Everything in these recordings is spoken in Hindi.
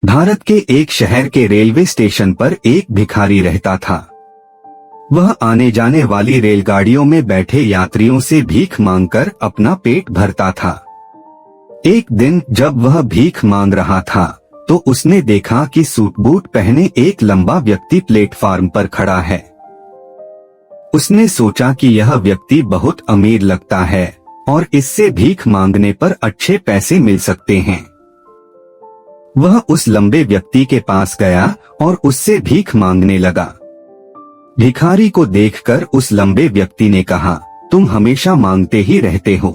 भारत के एक शहर के रेलवे स्टेशन पर एक भिखारी रहता था। वह आने जाने वाली रेलगाड़ियों में बैठे यात्रियों से भीख मांगकर अपना पेट भरता था। एक दिन जब वह भीख मांग रहा था तो उसने देखा कि सूट बूट पहने एक लंबा व्यक्ति प्लेटफार्म पर खड़ा है। उसने सोचा कि यह व्यक्ति बहुत अमीर लगता है और इससे भीख मांगने पर अच्छे पैसे मिल सकते हैं। वह उस लंबे व्यक्ति के पास गया और उससे भीख मांगने लगा। भिखारी को देखकर उस लंबे व्यक्ति ने कहा, तुम हमेशा मांगते ही रहते हो,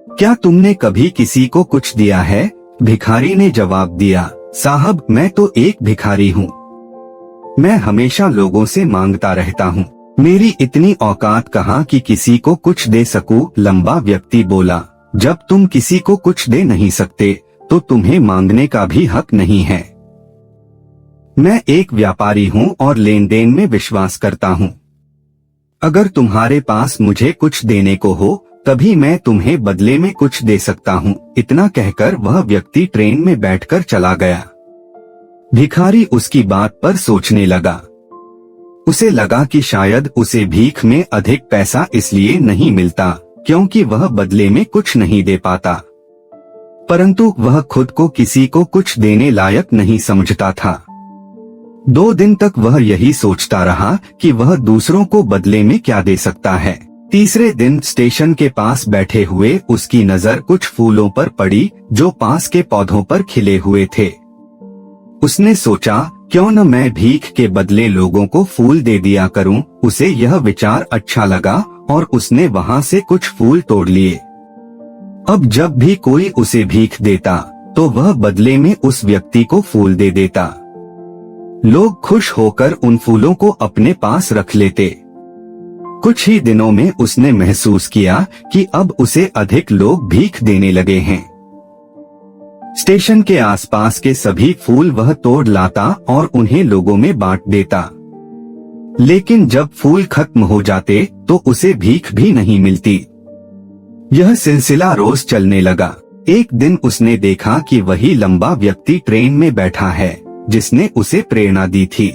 क्या तुमने कभी किसी को कुछ दिया है? भिखारी ने जवाब दिया, साहब मैं तो एक भिखारी हूँ, मैं हमेशा लोगों से मांगता रहता हूँ, मेरी इतनी औकात कहाँ कि किसी को कुछ दे सकूं। लंबा व्यक्ति बोला, जब तुम किसी को कुछ दे नहीं सकते तो तुम्हें मांगने का भी हक नहीं है। मैं एक व्यापारी हूँ और लेन देन में विश्वास करता हूँ। अगर तुम्हारे पास मुझे कुछ देने को हो तभी मैं तुम्हें बदले में कुछ दे सकता हूँ। इतना कहकर वह व्यक्ति ट्रेन में बैठकर चला गया। भिखारी उसकी बात पर सोचने लगा। उसे लगा कि शायद उसे भीख में अधिक पैसा इसलिए नहीं मिलता क्योंकि वह बदले में कुछ नहीं दे पाता, परंतु वह खुद को किसी को कुछ देने लायक नहीं समझता था। 2 दिन तक वह यही सोचता रहा कि वह दूसरों को बदले में क्या दे सकता है। तीसरे दिन स्टेशन के पास बैठे हुए उसकी नजर कुछ फूलों पर पड़ी जो पास के पौधों पर खिले हुए थे। उसने सोचा, क्यों न मैं भीख के बदले लोगों को फूल दे दिया करूं। उसे यह विचार अच्छा लगा और उसने वहां से कुछ फूल तोड़ लिए। अब जब भी कोई उसे भीख देता तो वह बदले में उस व्यक्ति को फूल दे देता। लोग खुश होकर उन फूलों को अपने पास रख लेते। कुछ ही दिनों में उसने महसूस किया कि अब उसे अधिक लोग भीख देने लगे हैं। स्टेशन के आसपास के सभी फूल वह तोड़ लाता और उन्हें लोगों में बांट देता, लेकिन जब फूल खत्म हो जाते तो उसे भीख भी नहीं मिलती। यह सिलसिला रोज चलने लगा। एक दिन उसने देखा कि वही लंबा व्यक्ति ट्रेन में बैठा है जिसने उसे प्रेरणा दी थी।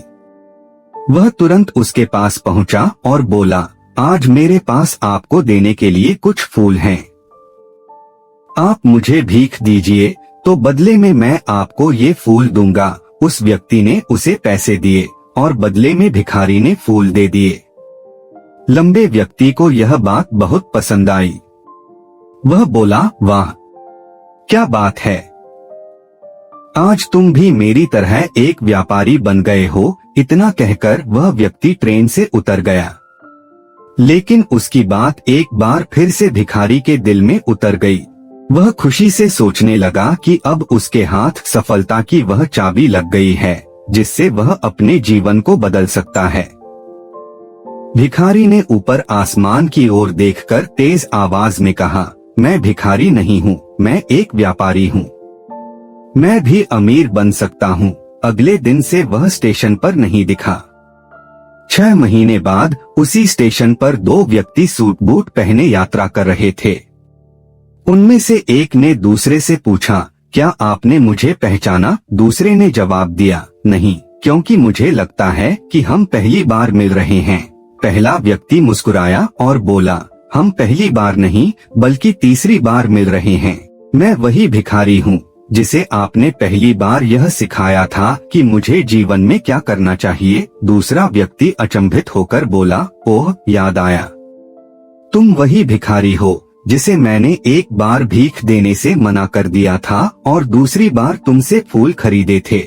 वह तुरंत उसके पास पहुंचा और बोला, आज मेरे पास आपको देने के लिए कुछ फूल हैं, आप मुझे भीख दीजिए तो बदले में मैं आपको ये फूल दूंगा। उस व्यक्ति ने उसे पैसे दिए और बदले में भिखारी ने फूल दे दिए। लंबे व्यक्ति को यह बात बहुत पसंद आई। वह बोला, वाह क्या बात है, आज तुम भी मेरी तरह एक व्यापारी बन गए हो। इतना कहकर वह व्यक्ति ट्रेन से उतर गया, लेकिन उसकी बात एक बार फिर से भिखारी के दिल में उतर गई। वह खुशी से सोचने लगा कि अब उसके हाथ सफलता की वह चाबी लग गई है जिससे वह अपने जीवन को बदल सकता है। भिखारी ने ऊपर आसमान की ओर देखकर तेज आवाज में कहा, मैं भिखारी नहीं हूँ, मैं एक व्यापारी हूँ, मैं भी अमीर बन सकता हूँ। अगले दिन से वह स्टेशन पर नहीं दिखा। 6 महीने बाद उसी स्टेशन पर 2 व्यक्ति सूट बूट पहने यात्रा कर रहे थे। उनमें से एक ने दूसरे से पूछा, क्या आपने मुझे पहचाना? दूसरे ने जवाब दिया, नहीं, क्योंकि मुझे लगता है कि हम पहली बार मिल रहे हैं। पहला व्यक्ति मुस्कुराया और बोला, हम पहली बार नहीं बल्कि तीसरी बार मिल रहे हैं, मैं वही भिखारी हूँ जिसे आपने पहली बार यह सिखाया था कि मुझे जीवन में क्या करना चाहिए। दूसरा व्यक्ति अचंभित होकर बोला, ओह याद आया, तुम वही भिखारी हो जिसे मैंने एक बार भीख देने से मना कर दिया था और दूसरी बार तुमसे फूल खरीदे थे,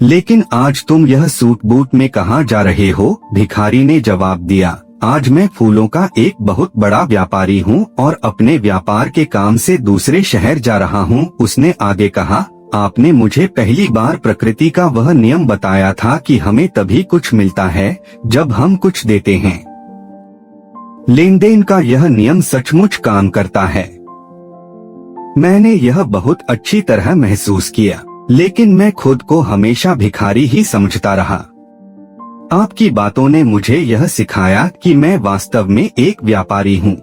लेकिन आज तुम यह सूट बूट में कहाँ जा रहे हो? भिखारी ने जवाब दिया, आज मैं फूलों का एक बहुत बड़ा व्यापारी हूँ और अपने व्यापार के काम से दूसरे शहर जा रहा हूँ। उसने आगे कहा, आपने मुझे पहली बार प्रकृति का वह नियम बताया था कि हमें तभी कुछ मिलता है जब हम कुछ देते हैं। लेन देन का यह नियम सचमुच काम करता है। मैंने यह बहुत अच्छी तरह महसूस किया, लेकिन मैं खुद को हमेशा भिखारी ही समझता रहा। आपकी बातों ने मुझे यह सिखाया कि मैं वास्तव में एक व्यापारी हूँ।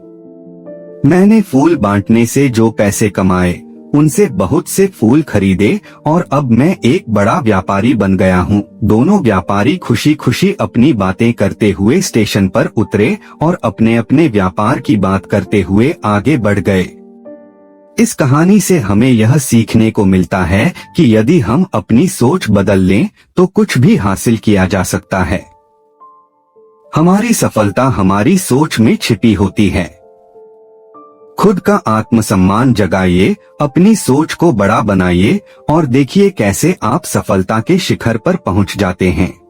मैंने फूल बांटने से जो पैसे कमाए उनसे बहुत से फूल खरीदे और अब मैं एक बड़ा व्यापारी बन गया हूँ। दोनों व्यापारी खुशी खुशी अपनी बातें करते हुए स्टेशन पर उतरे और अपने अपने व्यापार की बात करते हुए आगे बढ़ गए। इस कहानी से हमें यह सीखने को मिलता है कि यदि हम अपनी सोच बदल लें तो कुछ भी हासिल किया जा सकता है। हमारी सफलता हमारी सोच में छिपी होती है। खुद का आत्मसम्मान जगाइए, अपनी सोच को बड़ा बनाइए और देखिए कैसे आप सफलता के शिखर पर पहुंच जाते हैं।